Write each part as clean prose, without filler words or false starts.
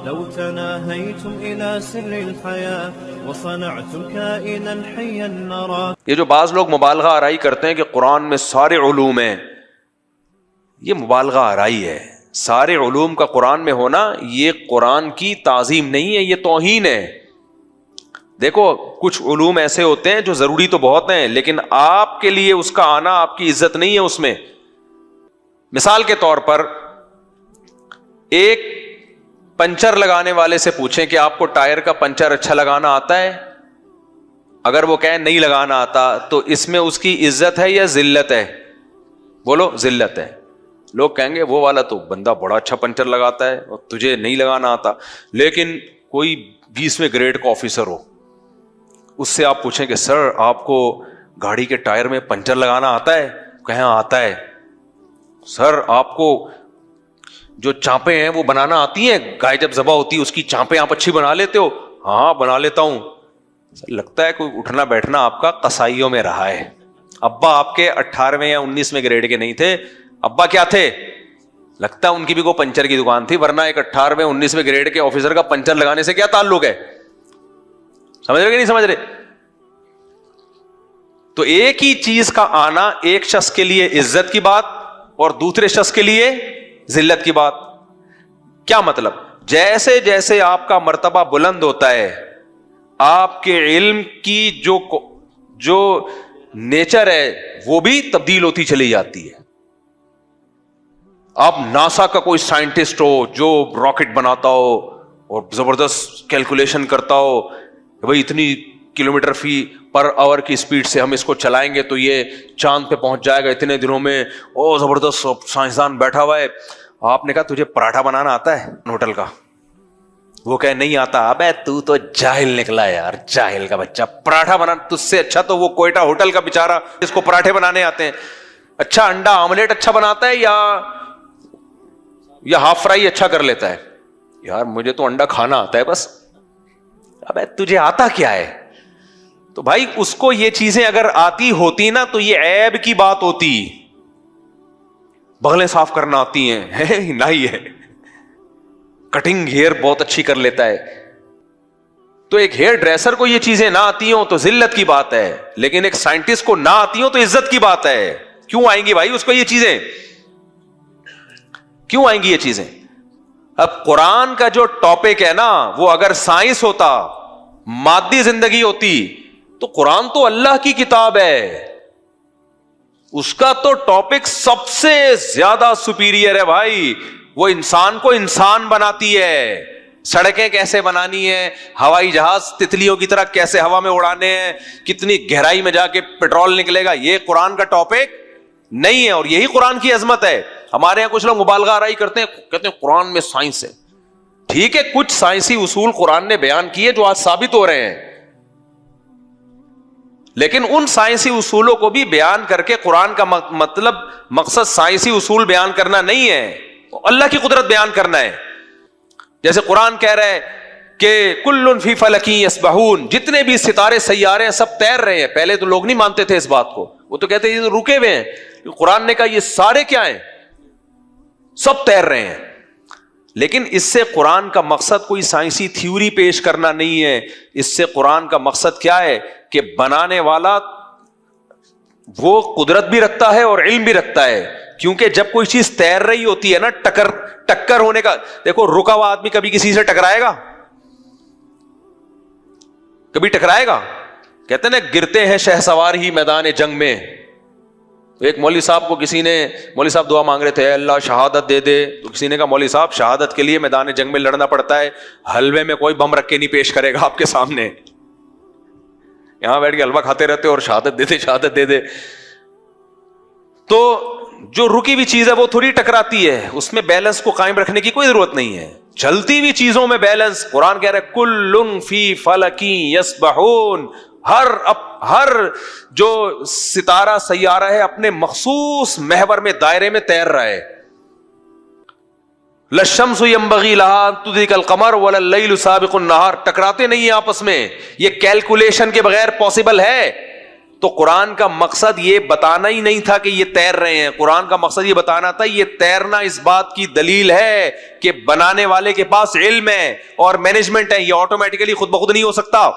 لو تناهيتم إلى سر الحياة وصنعتم كائنا حيا نرى. یہ جو بعض لوگ مبالغہ آرائی کرتے ہیں کہ قرآن میں سارے علوم ہیں، یہ مبالغہ آرائی ہے. سارے علوم کا قرآن میں ہونا یہ قرآن کی تعظیم نہیں ہے، یہ توہین ہے. دیکھو کچھ علوم ایسے ہوتے ہیں جو ضروری تو بہت ہیں، لیکن آپ کے لیے اس کا آنا آپ کی عزت نہیں ہے اس میں. مثال کے طور پر ایک پنچر لگانے والے سے پوچھیں کہ آپ کو ٹائر کا پنچر اچھا لگانا آتا ہے؟ اگر وہ کہیں نہیں لگانا آتا تو اس میں اس کی عزت ہے یا ذلت ہے؟ بولو ذلت ہے. لوگ کہیں گے وہ والا تو بندہ بڑا اچھا پنچر لگاتا ہے اور تجھے نہیں لگانا آتا. لیکن کوئی 20ویں گریڈ کا آفیسر ہو، اس سے آپ پوچھیں کہ سر آپ کو گاڑی کے ٹائر میں پنچر لگانا آتا ہے؟ کہیں آتا ہے. سر آپ کو جو چانپیں ہیں وہ بنانا آتی ہیں؟ گائے جب ذبح ہوتی ہے اس کی چانپیں آپ اچھی بنا لیتے ہو؟ ہاں بنا لیتا ہوں. لگتا ہے کوئی اٹھنا بیٹھنا آپ کا قصائیوں میں رہا ہے. ابا آپ کے 18ویں یا 19ویں گریڈ کے نہیں تھے، ابا کیا تھے؟ لگتا ہے ان کی بھی کوئی پنچر کی دکان تھی، ورنہ ایک 18ویں 19ویں گریڈ کے آفیسر کا پنچر لگانے سے کیا تعلق ہے؟ سمجھ رہے کہ نہیں سمجھ رہے؟ تو ایک ہی چیز کا آنا ایک شخص کے لیے عزت کی بات اور دوسرے شخص کے لیے ذلت کی بات. کیا مطلب؟ جیسے جیسے آپ کا مرتبہ بلند ہوتا ہے آپ کے علم کی جو نیچر ہے وہ بھی تبدیل ہوتی چلی جاتی ہے. آپ ناسا کا کوئی سائنٹسٹ ہو جو راکٹ بناتا ہو اور زبردست کیلکولیشن کرتا ہو کہ بھئی اتنی کلومیٹر فی پر آور کی سپیڈ سے ہم اس کو چلائیں گے تو یہ چاند پہ پہنچ جائے گا اتنے دنوں میں، او زبردست سائنسدان بیٹھا ہوا ہے. آپ نے کہا تجھے پراٹھا بنانا آتا ہے ہوٹل کا؟ وہ کہے نہیں آتا. ابے تو جاہل نکلا یار، جاہل کا بچہ. پراٹھا بنانا تجھ سے اچھا تو وہ کوئٹہ ہوٹل کا بیچارہ اس کو پراٹھے بنانے آتے ہیں. اچھا انڈا آملیٹ اچھا بناتا ہے یا ہاف فرائی اچھا کر لیتا ہے؟ یار مجھے تو انڈا کھانا آتا ہے بس. ابے تجھے آتا کیا ہے؟ تو بھائی اس کو یہ چیزیں اگر آتی ہوتی نا تو یہ عیب کی بات ہوتی. بغلیں صاف کرنا آتی ہیں نہیں ہے. کٹنگ ہیئر بہت اچھی کر لیتا ہے. تو ایک ہیئر ڈریسر کو یہ چیزیں نہ آتی ہوں تو ذلت کی بات ہے، لیکن ایک سائنٹسٹ کو نہ آتی ہوں تو عزت کی بات ہے. کیوں آئیں گی بھائی اس کو یہ چیزیں؟ کیوں آئیں گی یہ چیزیں؟ اب قرآن کا جو ٹاپک ہے نا وہ اگر سائنس ہوتا، مادی زندگی ہوتی، تو قرآن تو اللہ کی کتاب ہے، اس کا تو ٹاپک سب سے زیادہ سپیریئر ہے بھائی. وہ انسان کو انسان بناتی ہے. سڑکیں کیسے بنانی ہے، ہوائی جہاز تتلیوں کی طرح کیسے ہوا میں اڑانے ہیں، کتنی گہرائی میں جا کے پیٹرول نکلے گا، یہ قرآن کا ٹاپک نہیں ہے. اور یہی قرآن کی عظمت ہے. ہمارے یہاں کچھ لوگ مبالغہ آرائی کرتے ہیں، کہتے ہیں قرآن میں سائنس ہے. ٹھیک ہے، کچھ سائنسی اصول قرآن نے بیان کیے جو آج ثابت ہو رہے ہیں، لیکن ان سائنسی اصولوں کو بھی بیان کر کے قرآن کا مقصد سائنسی اصول بیان کرنا نہیں ہے، اللہ کی قدرت بیان کرنا ہے. جیسے قرآن کہہ رہا ہے کہ کل فی فلک یسبحون، جتنے بھی ستارے سیارے ہیں سب تیر رہے ہیں. پہلے تو لوگ نہیں مانتے تھے اس بات کو، وہ تو کہتے ہیں یہ رکے ہوئے ہیں. قرآن نے کہا یہ سارے کیا ہیں؟ سب تیر رہے ہیں. لیکن اس سے قرآن کا مقصد کوئی سائنسی تھیوری پیش کرنا نہیں ہے. اس سے قرآن کا مقصد کیا ہے کہ بنانے والا وہ قدرت بھی رکھتا ہے اور علم بھی رکھتا ہے. کیونکہ جب کوئی چیز تیر رہی ہوتی ہے نا، ٹکر ہونے کا، دیکھو رکا ہوا آدمی کبھی کسی سے ٹکرائے گا؟ کبھی ٹکرائے گا؟ کہتے ہیں نا گرتے ہیں شہسوار ہی میدان جنگ میں. ایک مولوی صاحب کو کسی نے، مولوی صاحب دعا مانگ رہے تھے اللہ شہادت دے دے، تو کسی نے کہا مولوی صاحب شہادت کے لیے میدان جنگ میں لڑنا پڑتا ہے، حلوے میں کوئی بم رکھ کے نہیں پیش کرے گا آپ کے سامنے. یہاں بیٹھ کے حلوہ کھاتے رہتے اور شہادت دے دے شہادت دے دے. تو جو رکی ہوئی چیز ہے وہ تھوڑی ٹکراتی ہے، اس میں بیلنس کو قائم رکھنے کی کوئی ضرورت نہیں ہے. چلتی ہوئی چیزوں میں بیلنس، قرآن کہہ رہا ہے کل فی فلک یسبحون، ہر جو ستارہ سیارہ ہے اپنے مخصوص محور میں دائرے میں تیر رہا ہے. للشمس ينبغي لها ان تدرك القمر ولا الليل سابق النهار، ٹکراتے نہیں ہیں آپس میں. یہ کیلکولیشن کے بغیر پاسبل ہے؟ تو قرآن کا مقصد یہ بتانا ہی نہیں تھا کہ یہ تیر رہے ہیں. قرآن کا مقصد یہ بتانا تھا یہ تیرنا اس بات کی دلیل ہے کہ بنانے والے کے پاس علم ہے اور مینجمنٹ ہے. یہ آٹومیٹیکلی خود بخود نہیں ہو سکتا.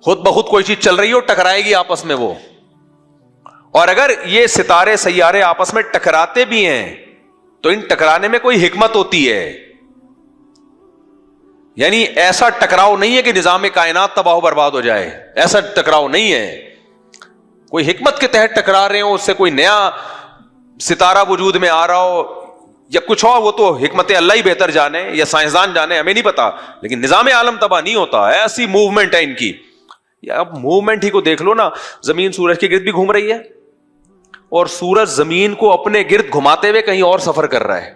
خود بخود کوئی چیز چل رہی ہو ٹکرائے گی آپس میں وہ. اور اگر یہ ستارے سیارے آپس میں ٹکراتے بھی ہیں تو ان ٹکرانے میں کوئی حکمت ہوتی ہے. یعنی ایسا ٹکراؤ نہیں ہے کہ نظام کائنات تباہ و برباد ہو جائے, ایسا ٹکراؤ نہیں ہے. کوئی حکمت کے تحت ٹکرا رہے ہوں, اس سے کوئی نیا ستارہ وجود میں آ رہا ہو یا کچھ اور, وہ تو حکمت اللہ ہی بہتر جانے یا سائنسدان جانے, ہمیں نہیں پتا. لیکن نظام عالم تباہ نہیں ہوتا, ایسی موومنٹ ہے ان کی. اب موومنٹ ہی کو دیکھ لو نا, زمین سورج کے گرد بھی گھوم رہی ہے اور سورج زمین کو اپنے گرد گھماتے ہوئے کہیں اور سفر کر رہا ہے.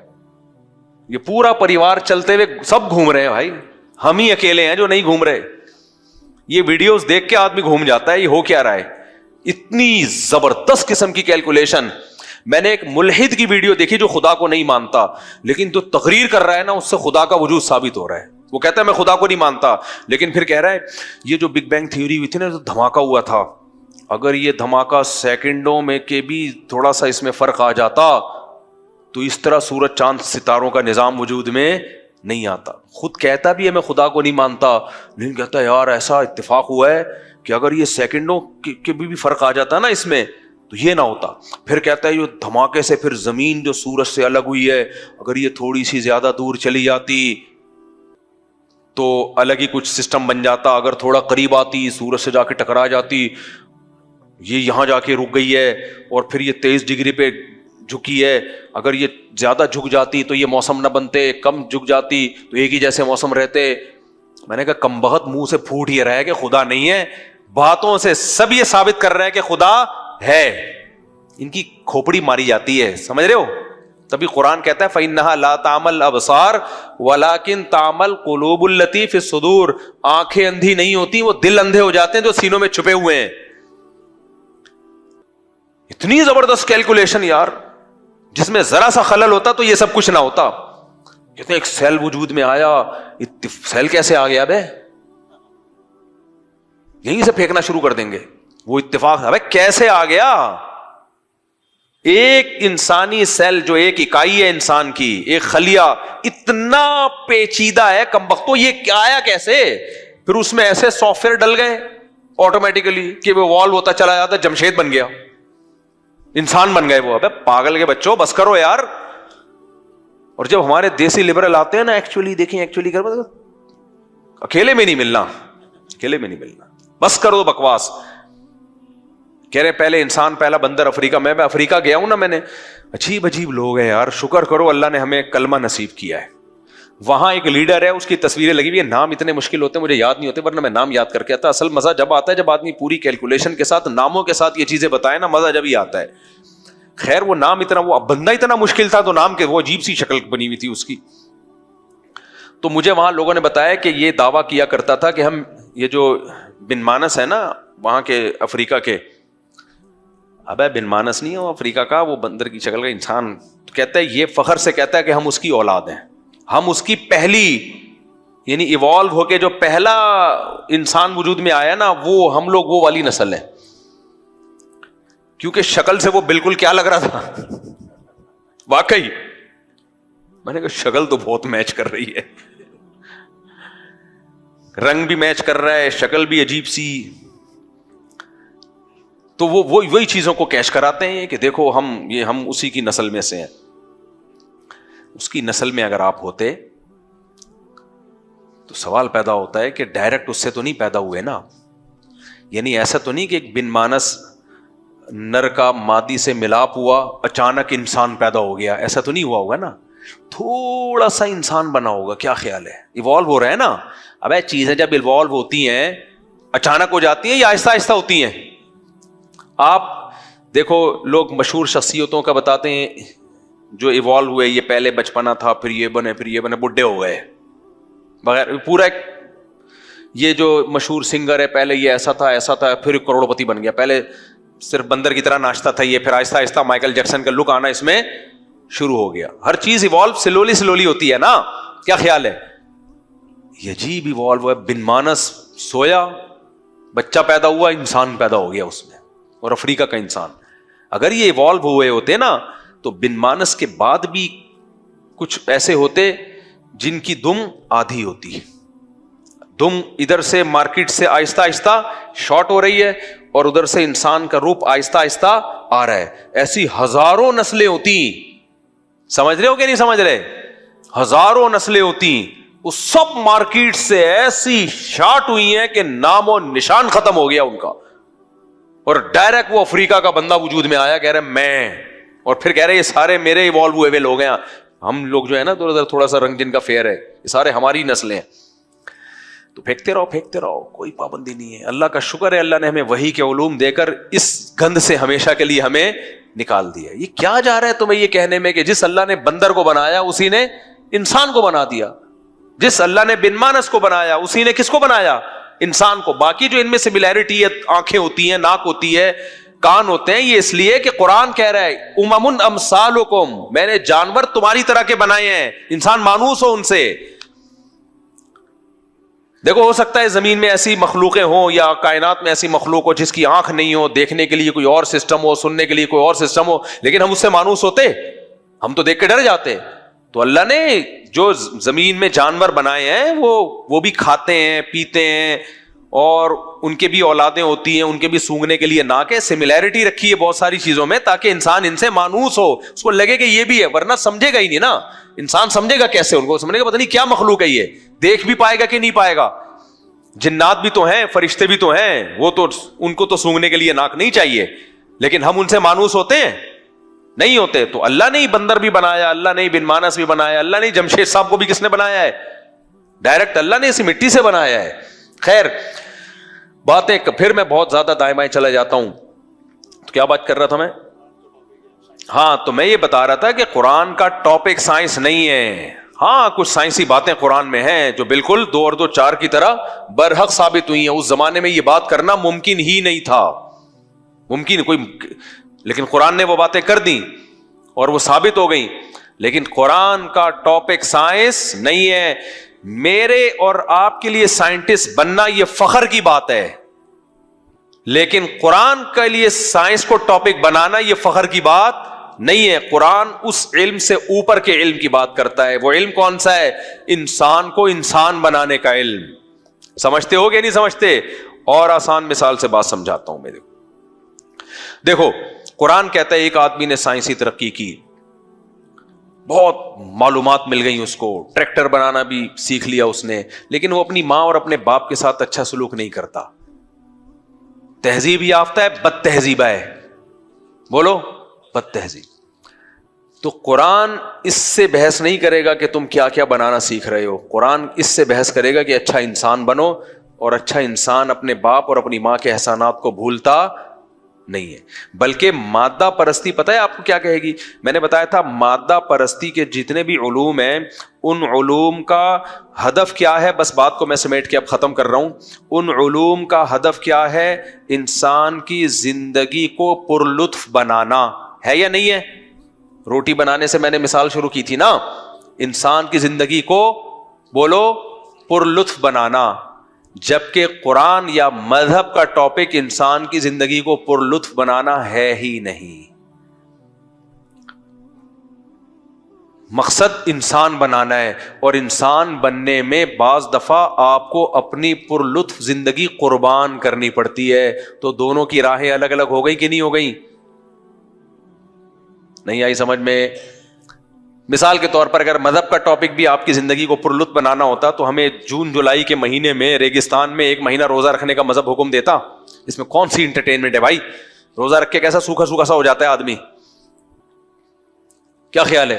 یہ پورا پریوار چلتے ہوئے سب گھوم رہے ہیں بھائی, ہم ہی اکیلے ہیں جو نہیں گھوم رہے. یہ ویڈیوز دیکھ کے آدمی گھوم جاتا ہے یہ ہو کیا رہا ہے. اتنی زبردست قسم کی کیلکولیشن. میں نے ایک ملحد کی ویڈیو دیکھی جو خدا کو نہیں مانتا, لیکن جو تقریر کر رہا ہے نا اس سے خدا کا وجود ثابت ہو رہا ہے. وہ کہتا ہے میں خدا کو نہیں مانتا, لیکن پھر کہہ رہا ہے یہ جو بگ بینگ تھیوری ہوئی تھی نا, جو دھماکہ ہوا تھا, اگر یہ دھماکہ سیکنڈوں میں کے بھی تھوڑا سا اس میں فرق آ جاتا تو اس طرح سورج چاند ستاروں کا نظام وجود میں نہیں آتا. خود کہتا بھی ہے میں خدا کو نہیں مانتا, لیکن کہتا ہے یار ایسا اتفاق ہوا ہے کہ اگر یہ سیکنڈوں کے بھی فرق آ جاتا نا اس میں تو یہ نہ ہوتا. پھر کہتا ہے یہ دھماکے سے پھر زمین جو سورج سے الگ ہوئی ہے, اگر یہ تھوڑی سی زیادہ دور چلی جاتی تو الگ ہی کچھ سسٹم بن جاتا, اگر تھوڑا قریب آتی سورج سے جا کے ٹکرا جاتی, یہ یہاں جا کے رک گئی ہے اور پھر یہ 23 ڈگری پہ جھکی ہے, اگر یہ زیادہ جھک جاتی تو یہ موسم نہ بنتے, کم جھک جاتی تو ایک ہی جیسے موسم رہتے. میں نے کہا کم بخت منہ سے پھوٹ یہ رہا ہے کہ خدا نہیں ہے, باتوں سے سب یہ ثابت کر رہے ہیں کہ خدا ہے. ان کی کھوپڑی ماری جاتی ہے, سمجھ رہے ہو. تبھی قرآن کہتا ہے فَإِنَّهَا لَا تَعْمَى الْأَبْصَارُ وَلَكِنْ تَعْمَى الْقُلُوبُ الَّتِي فِي الصُّدُورِ. آنکھیں اندھی نہیں ہوتی, وہ دل اندھے ہو جاتے ہیں جو سینوں میں چھپے ہوئے ہیں. اتنی زبردست کیلکولیشن یار, جس میں ذرا سا خلل ہوتا تو یہ سب کچھ نہ ہوتا. کہتے ہیں ایک سیل وجود میں آیا, سیل کیسے آ گیا بے, یہیں سے پھینکنا شروع کر دیں گے. وہ اتفاق ہے کیسے آ گیا. ایک انسانی سیل جو ایک اکائی ہے انسان کی, ایک خلیہ, اتنا پیچیدہ ہے کمبختو, یہ آیا کیسے. پھر اس میں ایسے سافٹ ویئر ڈل گئے آٹومیٹیکلی کہ وہ والو ہوتا چلا جاتا, جمشید بن گیا, انسان بن گئے وہ. ابے پاگل کے بچوں بس کرو یار. اور جب ہمارے دیسی لبرل آتے ہیں نا, ایکچولی دیکھیں ایکچولی کر, اکیلے میں نہیں ملنا, اکیلے میں نہیں ملنا, بس کرو بکواس. کہہ رہے پہلے انسان پہلا بندر افریقہ. میں افریقہ گیا ہوں نا, میں نے عجیب عجیب لوگ ہیں یار. شکر کرو اللہ نے ہمیں کلمہ نصیب کیا ہے. وہاں ایک لیڈر ہے, اس کی تصویریں لگی ہوئی ہیں, نام اتنے مشکل ہوتے ہیں مجھے یاد نہیں ہوتے, ورنہ میں نام یاد کر کے آتا. اصل مزہ جب آتا ہے جب آدمی پوری کیلکولیشن کے ساتھ ناموں کے ساتھ یہ چیزیں بتائے نا, مزہ جب ہی آتا ہے. خیر وہ نام اتنا, وہ بندہ اتنا مشکل تھا تو نام کے وہ عجیب سی شکل بنی ہوئی تھی اس کی. تو مجھے وہاں لوگوں نے بتایا کہ یہ دعویٰ کیا کرتا تھا کہ ہم یہ جو بن مانس ہے نا وہاں کے افریقہ کے, ابے بن مانس نہیں ہو افریقہ کا, وہ بندر کی شکل کا انسان, کہتا ہے یہ فخر سے کہتا ہے کہ ہم اس کی اولاد ہیں, ہم اس کی پہلی, یعنی ایوالو ہو کے جو پہلا انسان وجود میں آیا نا وہ ہم لوگ وہ والی نسل ہے. کیونکہ شکل سے وہ بالکل کیا لگ رہا تھا واقعی. میں نے کہا شکل تو بہت میچ کر رہی ہے, رنگ بھی میچ کر رہا ہے, شکل بھی عجیب سی. تو وہ وہی چیزوں کو کیش کراتے ہیں کہ دیکھو ہم اسی کی نسل میں سے ہیں. اس کی نسل میں اگر آپ ہوتے تو سوال پیدا ہوتا ہے کہ ڈائریکٹ اس سے تو نہیں پیدا ہوئے نا, یعنی ایسا تو نہیں کہ ایک بن مانس نر کا مادی سے ملاپ ہوا اچانک انسان پیدا ہو گیا, ایسا تو نہیں ہوا ہوگا نا, تھوڑا سا انسان بنا ہوگا. کیا خیال ہے, ایوالو ہو رہا ہے نا. اب یہ چیزیں جب ایوالو ہوتی ہیں اچانک ہو جاتی ہیں یا آہستہ آہستہ ہوتی ہیں. آپ دیکھو لوگ مشہور شخصیتوں کا بتاتے ہیں جو ایوالو ہوئے, یہ پہلے بچپنا تھا, پھر یہ بنے, پھر یہ بنے, بڈھے ہو گئے بغیر پورا. یہ جو مشہور سنگر ہے پہلے یہ ایسا تھا, پھر کروڑ پتی بن گیا. پہلے صرف بندر کی طرح ناشتا تھا یہ, پھر آہستہ آہستہ مائیکل جیکسن کا لک آنا اس میں شروع ہو گیا. ہر چیز ایوالو سلولی ہوتی ہے نا. کیا خیال ہے, یہ عجیب ایوالو ہے. بن مانس سویا, بچہ پیدا ہوا, انسان پیدا ہو گیا اس میں, اور افریقہ کا انسان. اگر یہ ایوالو ہوئے ہوتے نا تو بن مانس کے بعد بھی کچھ ایسے ہوتے جن کی دم آدھی ہوتی ہے. دم ادھر سے مارکیٹ سے آہستہ آہستہ شارٹ ہو رہی ہے اور ادھر سے انسان کا روپ آہستہ آہستہ آ رہا ہے. ایسی ہزاروں نسلیں ہوتی, سمجھ رہے ہو کہ نہیں سمجھ رہے؟ ہزاروں نسلیں ہوتی, وہ سب مارکیٹ سے ایسی شارٹ ہوئی ہیں کہ نام و نشان ختم ہو گیا ان کا, اور ڈائریکٹ وہ افریقہ کا بندہ وجود میں آیا, کہہ رہے میں, اور پھر کہہ رہے یہ سارے میرے ایوالو ہوئے ہوئے لوگ ہیں. ہم لوگ جو ہے نا ادھر تھوڑا سا رنگ جن کا فیئر ہے, یہ سارے ہماری نسلیں ہیں. تو پھینکتے رہو, کوئی پابندی نہیں ہے. اللہ کا شکر ہے, اللہ نے ہمیں وحی کے علوم دے کر اس گند سے ہمیشہ کے لیے ہمیں نکال دیا. یہ کیا جا رہا ہے تمہیں یہ کہنے میں کہ جس اللہ نے بندر کو بنایا اسی نے انسان کو بنا دیا, جس اللہ نے بن مانس کو بنایا اسی نے کس کو بنایا؟ انسان کو. باقی جو ان میں سملیرٹی ہے, آنکھیں ہوتی ہیں, ناک ہوتی ہے, کان ہوتے ہیں, یہ اس لیے کہ قرآن کہہ رہا ہے امم امثالکم, میں نے جانور تمہاری طرح کے بنائے ہیں, انسان مانوس ہو ان سے. دیکھو ہو سکتا ہے زمین میں ایسی مخلوقیں ہوں یا کائنات میں ایسی مخلوق ہو جس کی آنکھ نہیں ہو, دیکھنے کے لیے کوئی اور سسٹم ہو, سننے کے لیے کوئی اور سسٹم ہو, لیکن ہم اس سے مانوس ہوتے؟ ہم تو دیکھ کے ڈر جاتے. تو اللہ نے جو زمین میں جانور بنائے ہیں وہ بھی کھاتے ہیں, پیتے ہیں, اور ان کے بھی اولادیں ہوتی ہیں, ان کے بھی سونگنے کے لیے ناک ہے. سملیرٹی رکھی ہے بہت ساری چیزوں میں تاکہ انسان ان سے مانوس ہو, اس کو لگے کہ یہ بھی ہے, ورنہ سمجھے گا ہی نہیں نا. انسان سمجھے گا کیسے ان کو؟ سمجھے گا پتہ نہیں کیا مخلوق ہے, یہ دیکھ بھی پائے گا کہ نہیں پائے گا. جنات بھی تو ہیں, فرشتے بھی تو ہیں, وہ تو ان کو تو سونگنے کے لیے ناک نہیں چاہیے, لیکن ہم ان سے مانوس ہوتے ہیں؟ نہیں ہوتے. تو اللہ نے ہی بندر بھی بنایا, اللہ نے ہی بن مانس بھی بنایا, اللہ نے جمشید صاحب کو بھی کس نے بنایا ہے؟ ڈائریکٹ اللہ نے اسی مٹی سے بنایا ہے. خیر باتیں پھر میں بہت زیادہ دائیں بائیں چلا جاتا ہوں. تو کیا بات کر رہا تھا میں؟ ہاں, تو میں یہ بتا رہا تھا کہ قرآن کا ٹاپک سائنس نہیں ہے. ہاں کچھ سائنسی باتیں قرآن میں ہیں جو بالکل 2 اور 2 4 کی طرح برحق ثابت ہوئی ہیں. اس زمانے میں یہ بات کرنا ممکن ہی نہیں تھا, ممکن کوئی, لیکن قرآن نے وہ باتیں کر دیں اور وہ ثابت ہو گئیں. لیکن قرآن کا ٹاپک سائنس نہیں ہے. میرے اور آپ کے لیے سائنٹسٹ بننا یہ فخر کی بات ہے, لیکن قرآن کے لیے سائنس کو ٹاپک بنانا یہ فخر کی بات نہیں ہے. قرآن اس علم سے اوپر کے علم کی بات کرتا ہے. وہ علم کون سا ہے؟ انسان کو انسان بنانے کا علم. سمجھتے ہو کہ نہیں سمجھتے؟ اور آسان مثال سے بات سمجھاتا ہوں. میرے دیکھو قرآن کہتا ہے ایک آدمی نے سائنسی ترقی کی, بہت معلومات مل گئی اس کو, ٹریکٹر بنانا بھی سیکھ لیا اس نے, لیکن وہ اپنی ماں اور اپنے باپ کے ساتھ اچھا سلوک نہیں کرتا. تہذیب یافتہ ہے, بد تہذیبہ ہے. بولو, بد تہذیب. تو قرآن اس سے بحث نہیں کرے گا کہ تم کیا کیا بنانا سیکھ رہے ہو. قرآن اس سے بحث کرے گا کہ اچھا انسان بنو, اور اچھا انسان اپنے باپ اور اپنی ماں کے احسانات کو بھولتا نہیں ہے. بلکہ مادہ پرستی پتہ ہے آپ کو کیا کہے گی؟ میں نے بتایا تھا مادہ پرستی کے جتنے بھی علوم ہیں ان علوم کا ہدف کیا ہے؟ بس بات کو میں سمیٹ کے اب ختم کر رہا ہوں. ان علوم کا ہدف کیا ہے؟ انسان کی زندگی کو پرلطف بنانا ہے یا نہیں ہے؟ روٹی بنانے سے میں نے مثال شروع کی تھی نا. انسان کی زندگی کو بولو پرلطف بنانا, جبکہ قرآن یا مذہب کا ٹاپک انسان کی زندگی کو پرلطف بنانا ہے ہی نہیں. مقصد انسان بنانا ہے, اور انسان بننے میں بعض دفعہ آپ کو اپنی پرلطف زندگی قربان کرنی پڑتی ہے. تو دونوں کی راہیں الگ الگ ہو گئی کہ نہیں ہو گئی؟ نہیں آئی سمجھ میں؟ مثال کے طور پر اگر مذہب کا ٹاپک بھی آپ کی زندگی کو پرلطف بنانا ہوتا تو ہمیں جون جولائی کے مہینے میں ریگستان میں 1 مہینہ روزہ رکھنے کا مذہب حکم دیتا. اس میں کون سی انٹرٹینمنٹ ہے بھائی؟ روزہ رکھ کے کیسا سوکھا سوکھا سا ہو جاتا ہے آدمی. کیا خیال ہے؟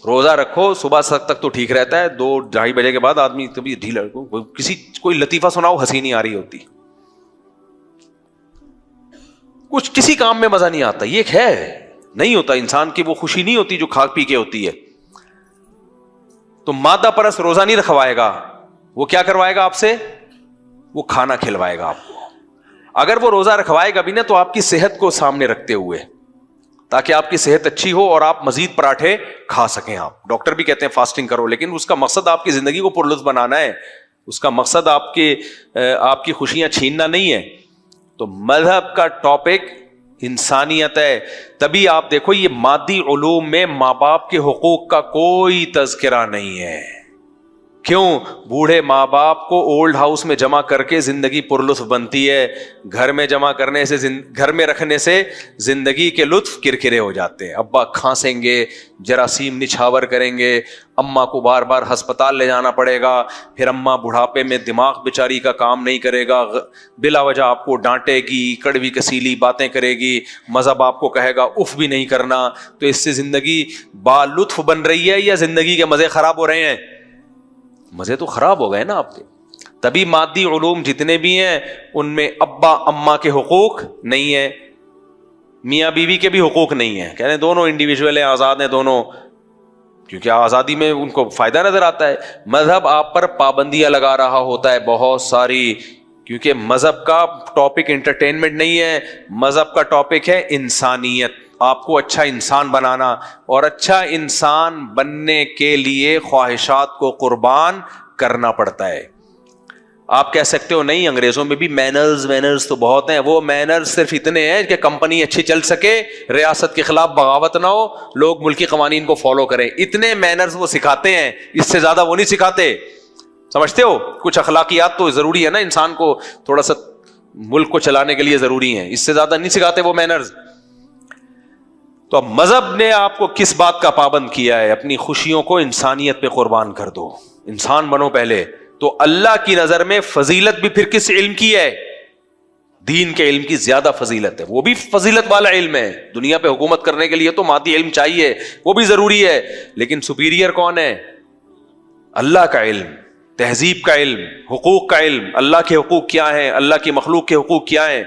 روزہ رکھو صبح تک تو ٹھیک رہتا ہے, 2-2:30 بجے کے بعد آدمی کبھی ڈھیلا, کوئی لطیفہ سناؤ ہنسی نہیں آ رہی ہوتی, کچھ کسی کام میں مزہ نہیں آتا. یہ ہے نہیں ہوتا, انسان کی وہ خوشی نہیں ہوتی جو کھا پی کے ہوتی ہے. تو مادہ پرست روزہ نہیں رکھوائے گا, وہ کیا کروائے گا آپ سے؟ وہ کھانا کھلوائے گا آپ کو. اگر وہ روزہ رکھوائے گا بھی نا تو آپ کی صحت کو سامنے رکھتے ہوئے, تاکہ آپ کی صحت اچھی ہو اور آپ مزید پراٹھے کھا سکیں. آپ ڈاکٹر بھی کہتے ہیں فاسٹنگ کرو, لیکن اس کا مقصد آپ کی زندگی کو پرلطف بنانا ہے. اس کا مقصد آپ کی خوشیاں چھیننا نہیں ہے. تو مذہب کا ٹاپک انسانیت ہے. تبھی آپ دیکھو یہ مادی علوم میں ماں باپ کے حقوق کا کوئی تذکرہ نہیں ہے. کیوں؟ بوڑھے ماں باپ کو اولڈ ہاؤس میں جمع کر کے زندگی پرلطف بنتی ہے, گھر میں جمع کرنے سے گھر میں رکھنے سے زندگی کے لطف کرکرے ہو جاتے ہیں. ابا کھانسیں گے, جراثیم نچھاور کریں گے, اماں کو بار بار ہسپتال لے جانا پڑے گا, پھر اماں بڑھاپے میں دماغ بیچاری کا کام نہیں کرے گا, بلا وجہ آپ کو ڈانٹے گی, کڑوی کسیلی باتیں کرے گی, مذہب آپ کو کہے گا اف بھی نہیں کرنا. تو اس سے زندگی با لطف بن رہی ہے یا زندگی کے مزے خراب ہو رہے ہیں؟ مزے تو خراب ہو گئے نا آپ کے. تبھی مادی علوم جتنے بھی ہیں ان میں ابا اماں کے حقوق نہیں ہیں, میاں بیوی کے بھی حقوق نہیں ہیں. کہتے ہیں دونوں انڈیویجول ہیں, آزاد ہیں دونوں, کیونکہ آزادی میں ان کو فائدہ نظر آتا ہے. مذہب آپ پر پابندیاں لگا رہا ہوتا ہے بہت ساری, کیونکہ مذہب کا ٹاپک انٹرٹینمنٹ نہیں ہے, مذہب کا ٹاپک ہے انسانیت, آپ کو اچھا انسان بنانا. اور اچھا انسان بننے کے لیے خواہشات کو قربان کرنا پڑتا ہے. آپ کہہ سکتے ہو نہیں انگریزوں میں بھی مینرز تو بہت ہیں, وہ مینرز صرف اتنے ہیں کہ کمپنی اچھی چل سکے, ریاست کے خلاف بغاوت نہ ہو, لوگ ملکی قوانین کو فالو کریں, اتنے مینرز وہ سکھاتے ہیں, اس سے زیادہ وہ نہیں سکھاتے. سمجھتے ہو؟ کچھ اخلاقیات تو ضروری ہے نا, انسان کو تھوڑا سا ملک کو چلانے کے لیے ضروری ہیں, اس سے زیادہ نہیں سکھاتے وہ مینرز. تو اب مذہب نے آپ کو کس بات کا پابند کیا ہے؟ اپنی خوشیوں کو انسانیت پہ قربان کر دو, انسان بنو پہلے. تو اللہ کی نظر میں فضیلت بھی پھر کس علم کی ہے؟ دین کے علم کی زیادہ فضیلت ہے. وہ بھی فضیلت والا علم ہے, دنیا پہ حکومت کرنے کے لیے تو مادی علم چاہیے, وہ بھی ضروری ہے, لیکن سپیریئر کون ہے؟ اللہ کا علم, تہذیب کا علم, حقوق کا علم. اللہ کے حقوق کیا ہیں, اللہ کی مخلوق کے حقوق کیا ہیں,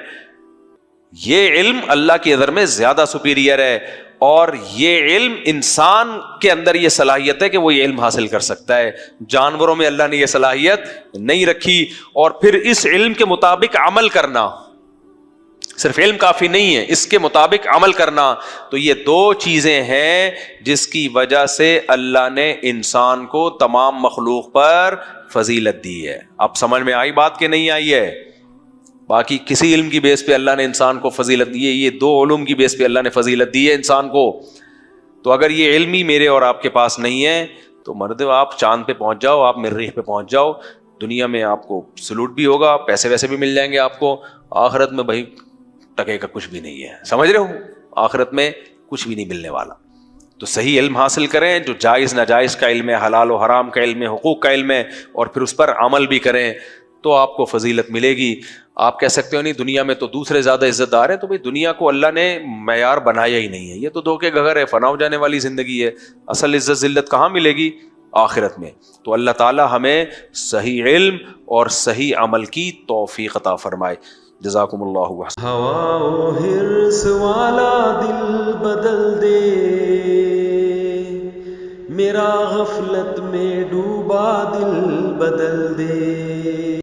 یہ علم اللہ کی نظر میں زیادہ سپیریئر ہے. اور یہ علم انسان کے اندر یہ صلاحیت ہے کہ وہ یہ علم حاصل کر سکتا ہے, جانوروں میں اللہ نے یہ صلاحیت نہیں رکھی. اور پھر اس علم کے مطابق عمل کرنا, صرف علم کافی نہیں ہے, اس کے مطابق عمل کرنا. تو یہ دو چیزیں ہیں جس کی وجہ سے اللہ نے انسان کو تمام مخلوق پر فضیلت دی ہے. اب سمجھ میں آئی بات کہ نہیں آئی ہے؟ باقی کسی علم کی بیس پہ اللہ نے انسان کو فضیلت دی ہے, یہ دو علوم کی بیس پہ اللہ نے فضیلت دی ہے انسان کو. تو اگر یہ علم ہی میرے اور آپ کے پاس نہیں ہے تو مرد آپ چاند پہ پہنچ جاؤ, آپ مریخ پہ پہنچ جاؤ, دنیا میں آپ کو سلوٹ بھی ہوگا, پیسے ویسے بھی مل جائیں گے آپ کو, آخرت میں بھائی ٹکے کا کچھ بھی نہیں ہے. سمجھ رہے ہو؟ آخرت میں کچھ بھی نہیں ملنے والا. تو صحیح علم حاصل کریں, جو جائز ناجائز کا علم ہے, حلال و حرام کا علم ہے, حقوق کا علم ہے, اور پھر اس پر عمل بھی کریں تو آپ کو فضیلت ملے گی. آپ کہہ سکتے ہو نہیں دنیا میں تو دوسرے زیادہ عزت دار ہیں, تو بھئی دنیا کو اللہ نے معیار بنایا ہی نہیں ہے, یہ تو دھوکے گھر ہے, فنا ہو جانے والی زندگی ہے. اصل عزت ذلت کہاں ملے گی؟ آخرت میں. تو اللہ تعالی ہمیں صحیح علم اور صحیح عمل کی توفیق عطا فرمائے. جزاکم اللہ وحسن. ہوا و حرص والا دل بدل دے, میرا غفلت میں ڈوبا دل بدل دے.